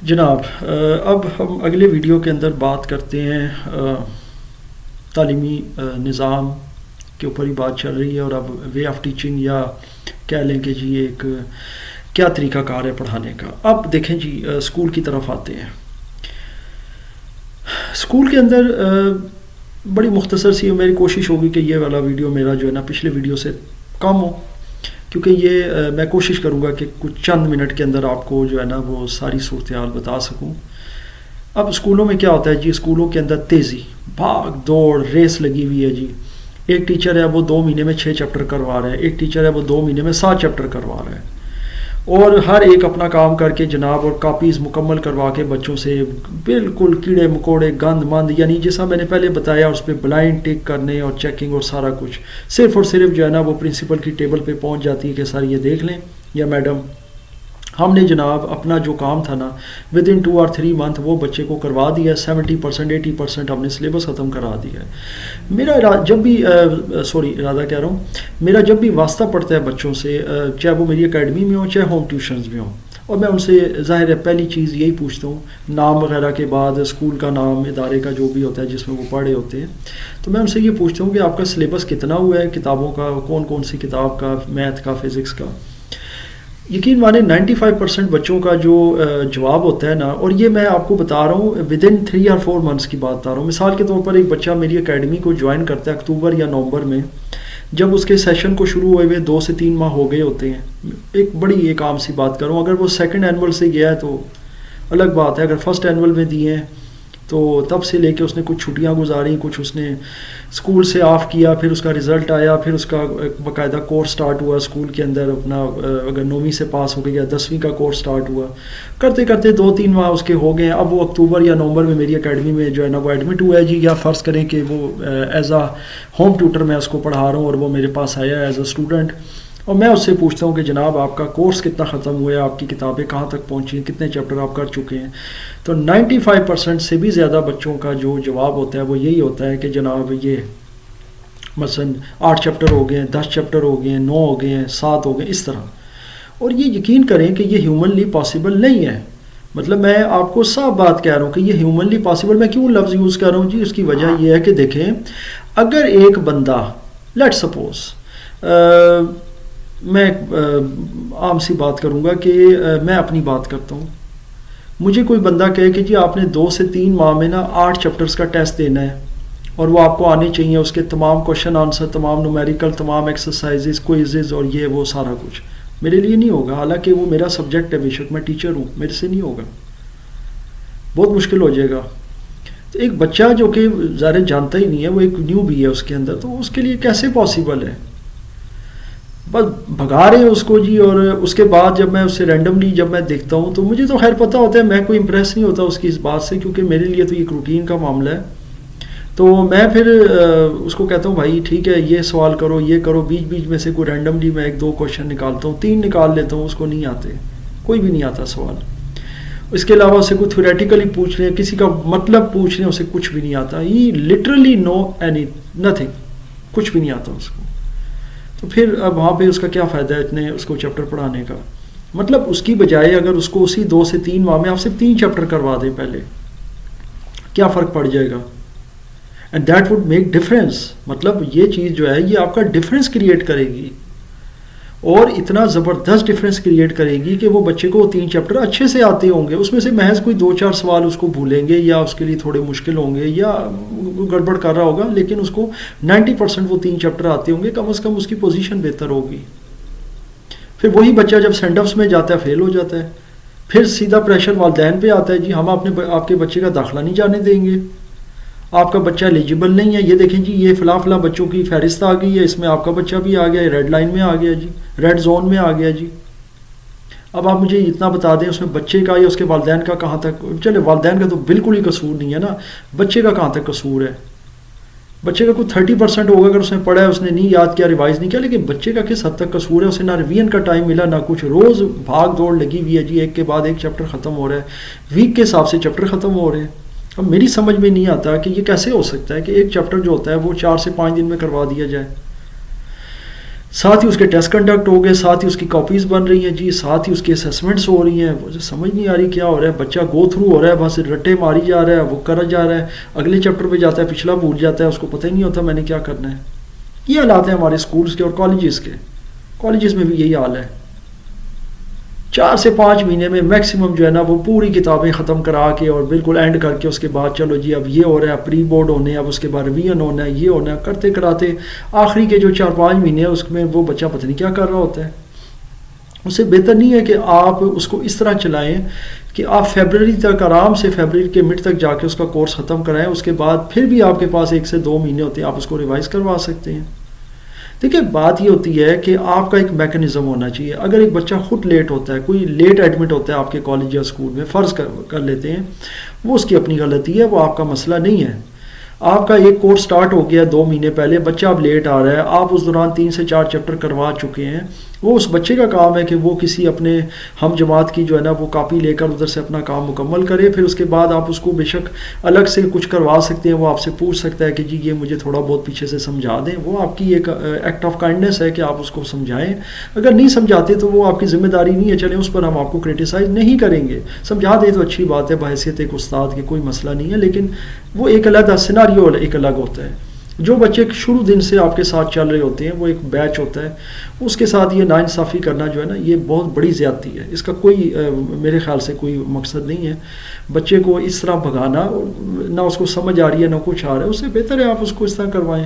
جناب اب ہم اگلے ویڈیو کے اندر بات کرتے ہیں تعلیمی نظام کے اوپر ہی بات چل رہی ہے، اور اب وے آف ٹیچنگ یا کہہ لیں کہ جی ایک کیا طریقہ کار ہے پڑھانے کا۔ اب دیکھیں جی اسکول کی طرف آتے ہیں۔ اسکول کے اندر بڑی مختصر سی میری کوشش ہوگی کہ یہ والا ویڈیو میرا جو ہے نا پچھلے ویڈیو سے کم ہو، کیونکہ یہ میں کوشش کروں گا کہ کچھ چند منٹ کے اندر آپ کو جو ہے نا وہ ساری صورتحال بتا سکوں۔ اب اسکولوں میں کیا ہوتا ہے جی، اسکولوں کے اندر تیزی، بھاگ دوڑ، ریس لگی ہوئی ہے جی۔ ایک ٹیچر ہے وہ 2 مہینے میں 6 چیپٹر کروا رہا ہے، ایک ٹیچر ہے وہ 2 مہینے میں 7 چیپٹر کروا رہا ہے، اور ہر ایک اپنا کام کر کے جناب اور کاپیز مکمل کروا کے بچوں سے بالکل کیڑے مکوڑے گند مند، یعنی جیسا میں نے پہلے بتایا اس پہ بلائنڈ ٹک کرنے اور چیکنگ اور سارا کچھ، صرف اور صرف جو ہے نا وہ پرنسپل کی ٹیبل پہ پہنچ جاتی ہے کہ سر یہ دیکھ لیں یا میڈم، ہم نے جناب اپنا جو کام تھا نا ود ان 2 اور 3 منتھ وہ بچے کو کروا دیا ہے، 70% 80% ہم نے سلیبس ختم کرا دیا ہے۔ میرا جب بھی میرا جب بھی واسطہ پڑتا ہے بچوں سے، چاہے وہ میری اکیڈمی میں ہوں چاہے ہوم ٹیوشنز میں ہوں، اور میں ان سے ظاہر ہے پہلی چیز یہی پوچھتا ہوں، نام وغیرہ کے بعد اسکول کا نام، ادارے کا جو بھی ہوتا ہے جس میں وہ پڑھے ہوتے ہیں، تو میں ان سے یہ پوچھتا ہوں کہ آپ کا سلیبس کتنا ہوا ہے کتابوں کا، کون کون سی کتاب کا، میتھ کا، فزکس کا۔ یقین مانیں 95% بچوں کا جو جواب ہوتا ہے نا، اور یہ میں آپ کو بتا رہا ہوں ود ان 3 اور 4 منتھس کی بات بتا رہا ہوں۔ مثال کے طور پر ایک بچہ میری اکیڈمی کو جوائن کرتا ہے اکتوبر یا نومبر میں، جب اس کے سیشن کو شروع ہوئے ہوئے 2 سے 3 ماہ ہو گئے ہوتے ہیں، ایک عام سی بات کروں، اگر وہ سیکنڈ اینول سے گیا ہے تو الگ بات ہے، اگر فرسٹ اینول میں دیے ہیں تو تب سے لے کے اس نے کچھ چھٹیاں گزاری، کچھ اس نے اسکول سے آف کیا، پھر اس کا رزلٹ آیا، پھر اس کا باقاعدہ کورس سٹارٹ ہوا اسکول کے اندر اپنا، اگر 9ویں سے پاس ہو گیا 10ویں کا کورس سٹارٹ ہوا، کرتے کرتے 2-3 ماہ اس کے ہو گئے ہیں۔ اب وہ اکتوبر یا نومبر میں میری اکیڈمی میں جو ہے نا وہ ایڈمٹ ہوا ہے جی، یا فرض کریں کہ وہ ایز اے ہوم ٹیوٹر میں اس کو پڑھا رہا ہوں اور وہ میرے پاس آیا ہے ایز اے اسٹوڈنٹ، اور میں اس سے پوچھتا ہوں کہ جناب آپ کا کورس کتنا ختم ہوا ہے، آپ کی کتابیں کہاں تک پہنچی ہیں، کتنے چیپٹر آپ کر چکے ہیں، تو 95% سے بھی زیادہ بچوں کا جو جواب ہوتا ہے وہ یہی ہوتا ہے کہ جناب یہ مثلا 8 چیپٹر ہو گئے ہیں، 10 چیپٹر ہو گئے ہیں، 9 ہو گئے ہیں، 7 ہو گئے، اس طرح۔ اور یہ یقین کریں کہ یہ ہیومنلی پاسبل نہیں ہے، مطلب میں آپ کو صاف بات کہہ رہا ہوں کہ یہ ہیومنلی پاسبل، میں کیوں لفظ یوز کر رہا ہوں جی، اس کی وجہ یہ ہے کہ دیکھیں اگر ایک بندہ لیٹ سپوز، میں عام سی بات کروں گا کہ میں اپنی بات کرتا ہوں، مجھے کوئی بندہ کہے کہ جی آپ نے 2 سے 3 ماہ میں نا 8 چیپٹرز کا ٹیسٹ دینا ہے اور وہ آپ کو آنے چاہیے، اس کے تمام کوشچن آنسر، تمام نومیریکل، تمام ایکسرسائزز، کوئزز اور یہ وہ سارا کچھ، میرے لیے نہیں ہوگا، حالانکہ وہ میرا سبجیکٹ ہے، بے شک میں ٹیچر ہوں، میرے سے نہیں ہوگا، بہت مشکل ہو جائے گا۔ تو ایک بچہ جو کہ ظاہر جانتا ہی نہیں ہے، وہ ایک نیو بھی ہے اس کے اندر، تو اس کے لیے کیسے پاسبل ہے؟ بس بھگا رہے ہیں اس کو جی، اور اس کے بعد جب میں اسے رینڈملی جب میں دیکھتا ہوں تو مجھے تو خیر پتہ ہوتا ہے، میں کوئی امپریس نہیں ہوتا اس کی اس بات سے، کیونکہ میرے لیے تو یہ ایک روٹین کا معاملہ ہے۔ تو میں پھر اس کو کہتا ہوں بھائی ٹھیک ہے یہ سوال کرو، یہ کرو، بیچ بیچ میں سے کوئی رینڈملی میں 1-2 کوشچن نکالتا ہوں، 3 نکال لیتا ہوں، اس کو نہیں آتے، کوئی بھی نہیں آتا سوال۔ اس کے علاوہ اسے کوئی تھیوریٹیکلی پوچھ لیں، کسی کا مطلب پوچھ لیں، اسے کچھ بھی نہیں آتا، he literally know any nothing, کچھ بھی نہیں آتا اس کو۔ تو پھر اب وہاں پہ اس کا کیا فائدہ ہے اتنے اس کو چیپٹر پڑھانے کا؟ مطلب اس کی بجائے اگر اس کو اسی 2 سے 3 ماہ میں آپ صرف 3 چیپٹر کروا دیں پہلے، کیا فرق پڑ جائے گا؟ And that would make difference, مطلب یہ چیز جو ہے یہ آپ کا ڈفرینس کریٹ کرے گی، اور اتنا زبردست ڈفرینس کریٹ کرے گی کہ وہ بچے کو 3 چیپٹر اچھے سے آتے ہوں گے، اس میں سے محض کوئی 2-4 سوال اس کو بھولیں گے یا اس کے لیے تھوڑے مشکل ہوں گے یا گڑبڑ کر رہا ہوگا، لیکن اس کو 90% وہ 3 چیپٹر آتے ہوں گے، کم از کم اس کی پوزیشن بہتر ہوگی۔ پھر وہی بچہ جب سینڈ اپس میں جاتا ہے فیل ہو جاتا ہے، پھر سیدھا پریشر والدین پہ آتا ہے جی ہم آپ کے بچے کا داخلہ نہیں جانے دیں گے، آپ کا بچہ ایلیجیبل نہیں ہے، یہ دیکھیں جی یہ فلاں فلاں بچوں کی فہرست آ گئی ہے، اس میں آپ کا بچہ بھی آ گیا، ریڈ لائن میں آ گیا جی، ریڈ زون میں آ گیا جی۔ اب آپ مجھے اتنا بتا دیں اس میں بچے کا یا اس کے والدین کا کہاں تک، چلے والدین کا تو بالکل ہی قصور نہیں ہے نا، بچے کا کہاں تک قصور ہے؟ بچے کا کوئی 30% ہوگا اگر اس نے پڑھا ہے، اس نے نہیں یاد کیا، ریوائز نہیں کیا، لیکن بچے کا کس حد تک قصور ہے؟ اسے نہ ریویژن کا ٹائم ملا نہ کچھ، روز بھاگ دوڑ لگی ہوئی ہے جی، ایک کے بعد ایک چیپٹر ختم ہو رہا ہے، ویک کے حساب سے چیپٹر ختم ہو رہے ہیں۔ اب میری سمجھ میں نہیں آتا کہ یہ کیسے ہو سکتا ہے کہ ایک چیپٹر جو ہوتا ہے وہ 4 سے 5 دن میں کروا دیا جائے۔ ساتھ ہی اس کے ٹیسٹ کنڈکٹ ہو گئے، ساتھ ہی اس کی کاپیز بن رہی ہیں جی، ساتھ ہی اس کی اسیسمنٹس ہو رہی ہیں. مجھے سمجھ نہیں آ رہی کیا ہو رہا ہے. بچہ گو تھرو ہو رہا ہے، بس رٹے ماری جا رہا ہے، وہ کرا جا رہا ہے، اگلے چیپٹر پہ جاتا ہے، پچھلا بھول جاتا ہے، اس کو پتہ ہی نہیں ہوتا میں نے کیا کرنا ہے. یہ حالات ہیں ہمارے اسکولس کے اور کالجز کے. کالجز میں بھی یہی حال ہے. 4 سے 5 مہینے میں میکسیمم جو ہے نا وہ پوری کتابیں ختم کرا کے اور بالکل اینڈ کر کے اس کے بعد چلو جی اب یہ ہو رہا ہے، پری بورڈ ہونے ہیں، اب اس کے بعد ریویژن ہونا ہے، یہ ہونا ہے، کرتے کراتے آخری کے جو 4-5 مہینے ہیں اس میں وہ بچہ پتہ نہیں کیا کر رہا ہوتا ہے. اس سے بہتر نہیں ہے کہ آپ اس کو اس طرح چلائیں کہ آپ فیبرری تک آرام سے، فیبرری کے مڈ تک جا کے اس کا کورس ختم کرائیں. اس کے بعد پھر بھی آپ کے پاس 1 سے 2 مہینے ہوتے ہیں، آپ اس کو ریوائز کروا سکتے ہیں. دیکھیں بات یہ ہوتی ہے کہ آپ کا ایک میکانزم ہونا چاہیے. اگر ایک بچہ خود لیٹ ہوتا ہے، کوئی لیٹ ایڈمٹ ہوتا ہے آپ کے کالج یا اسکول میں، فرض کر لیتے ہیں وہ اس کی اپنی غلطی ہے، وہ آپ کا مسئلہ نہیں ہے. آپ کا ایک کورس سٹارٹ ہو گیا 2 مہینے پہلے، بچہ اب لیٹ آ رہا ہے، آپ اس دوران 3 سے 4 چیپٹر کروا چکے ہیں. وہ اس بچے کا کام ہے کہ وہ کسی اپنے ہم جماعت کی جو ہے نا وہ کاپی لے کر ادھر سے اپنا کام مکمل کرے. پھر اس کے بعد آپ اس کو بے شک الگ سے کچھ کروا سکتے ہیں، وہ آپ سے پوچھ سکتا ہے کہ جی یہ مجھے تھوڑا بہت پیچھے سے سمجھا دیں. وہ آپ کی ایک ایکٹ آف کائنڈنیس ہے کہ آپ اس کو سمجھائیں. اگر نہیں سمجھاتے تو وہ آپ کی ذمہ داری نہیں ہے، چلیں اس پر ہم آپ کو کرٹیسائز نہیں کریں گے. سمجھا دیں تو اچھی بات ہے، بحیثیت ایک استاد کے کوئی مسئلہ نہیں ہے، لیکن وہ ایک الگ سیناریو ایک الگ ہوتا ہے. جو بچے شروع دن سے آپ کے ساتھ چل رہے ہوتے ہیں، وہ ایک بیچ ہوتا ہے، اس کے ساتھ یہ ناانصافی کرنا جو ہے نا یہ بہت بڑی زیادتی ہے. اس کا کوئی میرے خیال سے کوئی مقصد نہیں ہے. بچے کو اس طرح بھگانا، نہ اس کو سمجھ آ رہی ہے نہ کچھ آ رہا ہے، اس سے بہتر ہے آپ اس کو اس طرح کروائیں.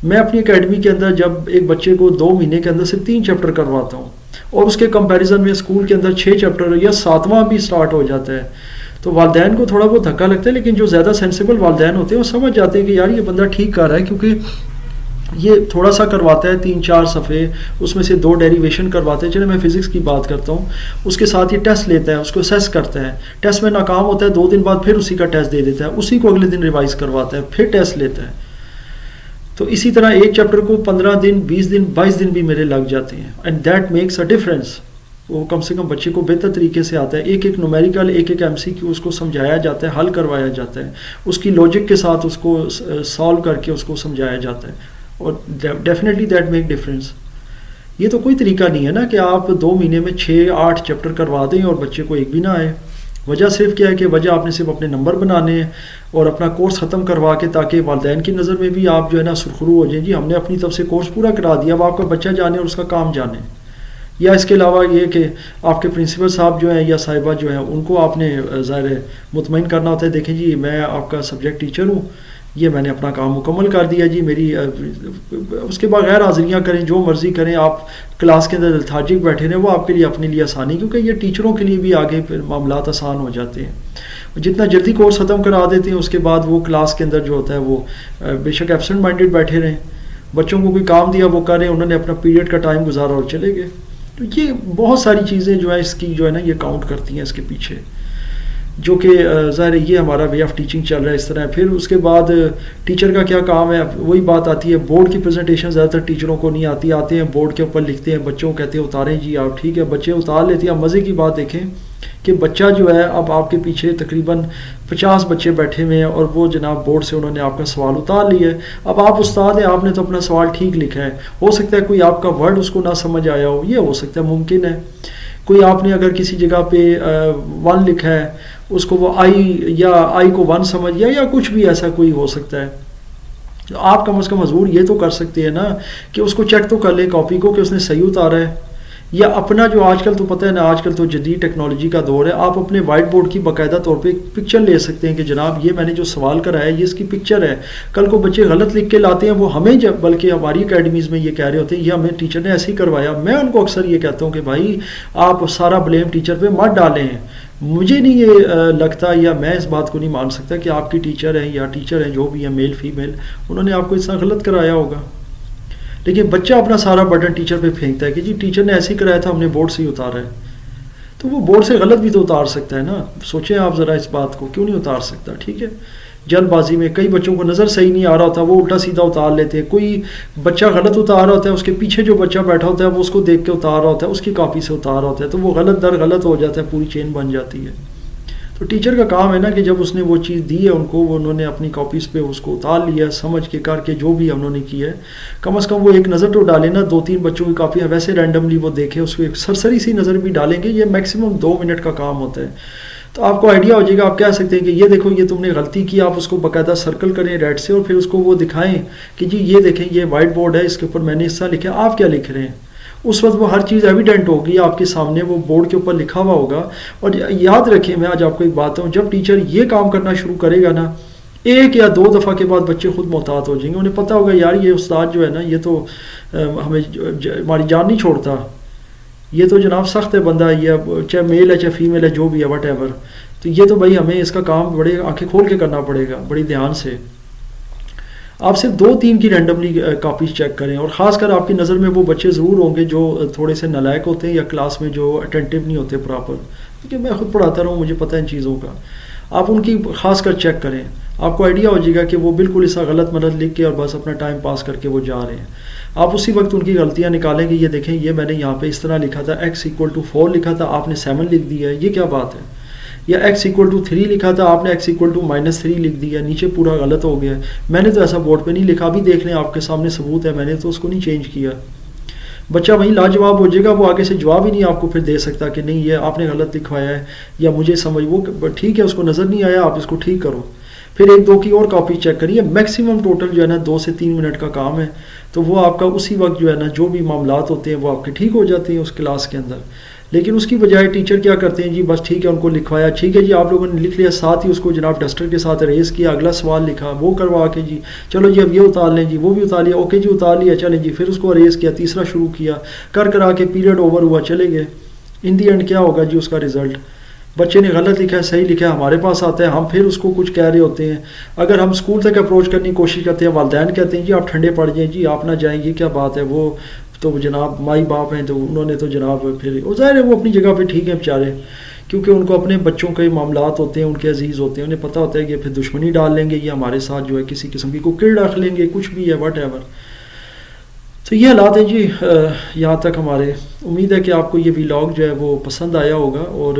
میں اپنی اکیڈمی کے اندر جب ایک بچے کو 2 مہینے کے اندر سے 3 چیپٹر کرواتا ہوں اور اس کے کمپیریزن میں اسکول کے اندر 6 چیپٹر یا 7واں بھی سٹارٹ ہو جاتا ہے، تو والدین کو تھوڑا بہت دھکا لگتا ہے. لیکن جو زیادہ سینسیبل والدین ہوتے ہیں وہ سمجھ جاتے ہیں کہ یار یہ بندہ ٹھیک کر رہا ہے، کیونکہ یہ تھوڑا سا کرواتا ہے 3-4 صفحے، اس میں سے 2 ڈیریویشن کرواتے ہیں. چلے میں فزکس کی بات کرتا ہوں، اس کے ساتھ یہ ٹیسٹ لیتا ہے، اس کو اسیس کرتا ہے، ٹیسٹ میں ناکام ہوتا ہے 2 دن بعد پھر اسی کا ٹیسٹ دے دیتا ہے، اسی کو اگلے دن ریوائز کرواتا ہے، پھر ٹیسٹ لیتا ہے. تو اسی طرح ایک چیپٹر کو 15 دن 20 دن 22 دن بھی میرے لگ جاتے ہیں. And that makes a difference. وہ کم سے کم بچے کو بہتر طریقے سے آتا ہے. ایک ایک نومیریکل، ایک ایک ایم سی کیو اس کو سمجھایا جاتا ہے، حل کروایا جاتا ہے، اس کی لاجک کے ساتھ اس کو سالو کر کے اس کو سمجھایا جاتا ہے، اور ڈیفینیٹلی دیٹ میک ڈفرینس. یہ تو کوئی طریقہ نہیں ہے نا کہ آپ 2 مہینے میں 6-8 چیپٹر کروا دیں اور بچے کو ایک بھی نہ آئے. وجہ صرف کیا ہے کہ وجہ آپ نے صرف اپنے نمبر بنانے ہیں اور اپنا کورس ختم کروا کے، تاکہ والدین کی نظر میں بھی آپ جو ہے نا سرخرو ہو جائیں، جی ہم نے اپنی طرف سے کورس پورا کرا دیا، اب آپ کا بچہ جانے اور اس کا کام جانے. یا اس کے علاوہ یہ کہ آپ کے پرنسپل صاحب جو ہیں یا صاحبہ جو ہیں ان کو آپ نے ظاہر مطمئن کرنا ہوتا ہے، دیکھیں جی میں آپ کا سبجیکٹ ٹیچر ہوں، یہ میں نے اپنا کام مکمل کر دیا جی، میری اس کے بعد غیر حاضریاں کریں، جو مرضی کریں، آپ کلاس کے اندر التھاجک بیٹھے رہیں، وہ آپ کے لیے اپنے لیے آسانی، کیونکہ یہ ٹیچروں کے لیے بھی آگے پھر معاملات آسان ہو جاتے ہیں. جتنا جلدی کورس ختم کرا دیتے ہیں اس کے بعد وہ کلاس کے اندر جو ہوتا ہے وہ بے شک ایبسنٹ مائنڈیڈ بیٹھے رہیں، بچوں کو کوئی کام دیا وہ کریں، انہوں نے اپنا پیریڈ کا ٹائم گزارا اور چلے گئے. تو یہ بہت ساری چیزیں جو ہے اس کی جو ہے نا یہ کاؤنٹ کرتی ہیں اس کے پیچھے، جو کہ ظاہر ہے یہ ہمارا وے آف ٹیچنگ چل رہا ہے اس طرح. پھر اس کے بعد ٹیچر کا کیا کام ہے، وہی بات آتی ہے، بورڈ کی پریزنٹیشن زیادہ تر ٹیچروں کو نہیں آتی، آتے ہیں بورڈ کے اوپر لکھتے ہیں، بچوں کو کہتے ہیں اتاریں جی آپ، ٹھیک ہے بچے اتار لیتے ہیں. اب مزے کی بات دیکھیں کہ بچہ جو ہے اب آپ کے پیچھے تقریباً 50 بچے بیٹھے ہوئے ہیں اور وہ جناب بورڈ سے انہوں نے آپ کا سوال اتار لیا ہے. اب آپ استاد ہیں، آپ نے تو اپنا سوال ٹھیک لکھا ہے، ہو سکتا ہے کوئی آپ کا ورڈ اس کو نہ سمجھ آیا ہو، یہ ہو سکتا ہے، ممکن ہے. کوئی آپ نے اگر کسی جگہ پہ 1 لکھا ہے، اس کو وہ آئی کو 1 سمجھ گیا یا کچھ بھی ایسا کوئی ہو سکتا ہے. آپ کم از کم حضور یہ تو کر سکتے ہیں نا کہ اس کو چیک تو کر لیں کاپی کو کہ اس نے صحیح اتارا ہے. یا اپنا جو آج کل تو پتہ ہے نا، آج کل تو جدید ٹیکنالوجی کا دور ہے، آپ اپنے وائٹ بورڈ کی باقاعدہ طور پہ ایک پکچر لے سکتے ہیں کہ جناب یہ میں نے جو سوال کرایا ہے یہ اس کی پکچر ہے. کل کو بچے غلط لکھ کے لاتے ہیں، وہ ہمیں بلکہ ہماری اکیڈمیز میں یہ کہہ رہے ہوتے ہیں یہ ہمیں ٹیچر نے ایسے ہی کروایا. میں ان کو اکثر یہ کہتا ہوں کہ بھائی آپ سارا بلیم ٹیچر پہ مت ڈالیں. مجھے نہیں یہ لگتا یا میں اس بات کو نہیں مان سکتا کہ آپ کی ٹیچر ہیں یا ٹیچر ہیں جو بھی ہیں میل فیمیل، انہوں نے آپ کو اس طرح غلط کرایا ہوگا. لیکن بچہ اپنا سارا برڈن ٹیچر پہ پھینکتا ہے کہ جی ٹیچر نے ایسے ہی کرایا تھا، ہم نے بورڈ سے ہی اتارا ہے. تو وہ بورڈ سے غلط بھی تو اتار سکتا ہے نا. سوچیں آپ ذرا اس بات کو، کیوں نہیں اتار سکتا؟ ٹھیک ہے، جلد بازی میں کئی بچوں کو نظر صحیح نہیں آ رہا ہوتا، وہ الٹا سیدھا اتار لیتے ہیں. کوئی بچہ غلط اتار رہا ہوتا ہے، اس کے پیچھے جو بچہ بیٹھا ہوتا ہے وہ اس کو دیکھ کے اتار رہا ہوتا ہے، اس کی کاپی سے اتار رہا ہوتا ہے، تو وہ غلط در غلط ہو جاتا ہے، پوری چین بن جاتی ہے. تو ٹیچر کا کام ہے نا کہ جب اس نے وہ چیز دی ہے ان کو، وہ انہوں نے اپنی کاپیز پہ اس کو اتار لیا، سمجھ کے کر کے جو بھی انہوں نے کیا ہے، کم از کم وہ ایک نظر تو ڈالیں نا، 2-3 بچوں کی کاپیاں ویسے رینڈملی وہ دیکھیں، اس کو ایک سرسری سی نظر بھی ڈالیں گے، یہ میکسیمم 2 منٹ کا کام ہوتا ہے. تو آپ کو آئیڈیا ہو جائے گا. آپ کہہ سکتے ہیں کہ یہ دیکھو یہ تم نے غلطی کی، آپ اس کو باقاعدہ سرکل کریں ریڈ سے، اور پھر اس کو وہ دکھائیں کہ جی یہ دیکھیں یہ وائٹ بورڈ ہے، اس کے اوپر میں نے اس طرح لکھا ہے، آپ کیا لکھ رہے ہیں. اس وقت وہ ہر چیز ایویڈنٹ ہوگی آپ کے سامنے، وہ بورڈ کے اوپر لکھا ہوا ہوگا. اور یاد رکھیں، میں آج آپ کو ایک بات ہوں، جب ٹیچر یہ کام کرنا شروع کرے گا نا، 1 یا 2 دفعہ کے بعد بچے خود محتاط ہو جائیں گے. انہیں پتہ ہوگا یار یہ استاد جو ہے نا یہ تو ہمیں ہماری جان نہیں چھوڑتا، یہ تو جناب سخت ہے بندہ، یہ چاہے میل ہے چاہے فیمیل ہے جو بھی ہے واٹ ایور، تو یہ تو بھائی ہمیں اس کا کام بڑے آنکھیں کھول کے کرنا پڑے گا، بڑی دھیان سے. آپ صرف 2-3 کی رینڈملی کاپیز چیک کریں، اور خاص کر آپ کی نظر میں وہ بچے ضرور ہوں گے جو تھوڑے سے نالائق ہوتے ہیں یا کلاس میں جو اٹینٹیو نہیں ہوتے پراپر، کیونکہ میں خود پڑھاتا رہا ہوں، مجھے پتہ ہے ان چیزوں کا. آپ ان کی خاص کر چیک کریں، آپ کو آئیڈیا ہو جائے گا کہ وہ بالکل ایسا غلط ملت لکھ کے اور بس اپنا ٹائم پاس کر کے وہ جا رہے ہیں. آپ اسی وقت ان کی غلطیاں نکالیں گے. یہ دیکھیں یہ میں نے یہاں پہ اس طرح لکھا تھا x=4 لکھا تھا، آپ نے 7 لکھ دیا ہے، یہ کیا بات ہے. یا x=3 لکھا تھا، آپ نے x=-3 لکھ دیا، نیچے پورا غلط ہو گیا. میں نے تو ایسا بورڈ پہ نہیں لکھا، ابھی دیکھ لیں آپ کے سامنے ثبوت ہے، میں نے تو اس کو نہیں چینج کیا. بچہ وہیں لاجواب ہو جائے گا، وہ آگے سے جواب ہی نہیں آپ کو پھر دے سکتا کہ نہیں یہ آپ نے غلط لکھوایا ہے یا مجھے سمجھ، وہ ٹھیک ہے اس کو نظر نہیں آیا، آپ اس کو ٹھیک کرو. پھر 1-2 کی اور کاپی چیک کریے. میکسیمم ٹوٹل جو ہے نا 2 سے 3 منٹ کا کام ہے، تو وہ آپ کا اسی وقت جو ہے نا جو بھی معاملات ہوتے ہیں وہ آپ کے ٹھیک ہو جاتے ہیں اس کلاس کے اندر. لیکن اس کی بجائے ٹیچر کیا کرتے ہیں جی بس ٹھیک ہے ان کو لکھوایا، ٹھیک ہے جی آپ لوگوں نے لکھ لیا، ساتھ ہی اس کو جناب ڈسٹر کے ساتھ ریز کیا، اگلا سوال لکھا، وہ کروا کے جی چلو جی اب یہ اتار لیں جی، وہ بھی اتار لیا، اوکے جی اتار لیا، چلیں جی پھر اس کو ریز کیا، تیسرا شروع کیا، کرا کے پیریڈ اوور ہوا، چلے گئے. ان دی اینڈ کیا ہوگا جی اس کا رزلٹ، بچے نے غلط لکھا ہے صحیح لکھا ہے ہمارے پاس آتا ہے، ہم پھر اس کو کچھ کہہ رہے ہوتے ہیں. اگر ہم اسکول تک اپروچ کرنے کی کوشش کرتے ہیں، والدین کہتے ہیں جی آپ ٹھنڈے پڑ جائیں جی، آپ نہ جائیں، یہ کیا بات ہے، وہ تو جناب مائی باپ ہیں تو انہوں نے تو جناب پھر ظاہر ہے وہ اپنی جگہ پہ ٹھیک ہے بیچارے، کیونکہ ان کو اپنے بچوں کے معاملات ہوتے ہیں، ان کے عزیز ہوتے ہیں، انہیں پتہ ہوتا ہے کہ پھر دشمنی ڈال لیں گے، یہ ہمارے ساتھ جو ہے کسی قسم کی کوئی کڑ رکھ لیں گے، کچھ بھی ہے واٹ ایور. تو یہ حالات ہیں جی یہاں تک ہمارے. امید ہے کہ آپ کو یہ ولاگ جو ہے وہ پسند آیا ہوگا، اور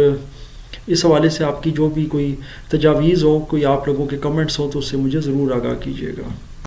اس حوالے سے آپ کی جو بھی کوئی تجاویز ہو، کوئی آپ لوگوں کے کمنٹس ہوں تو اس سے مجھے ضرور آگاہ کیجیے گا.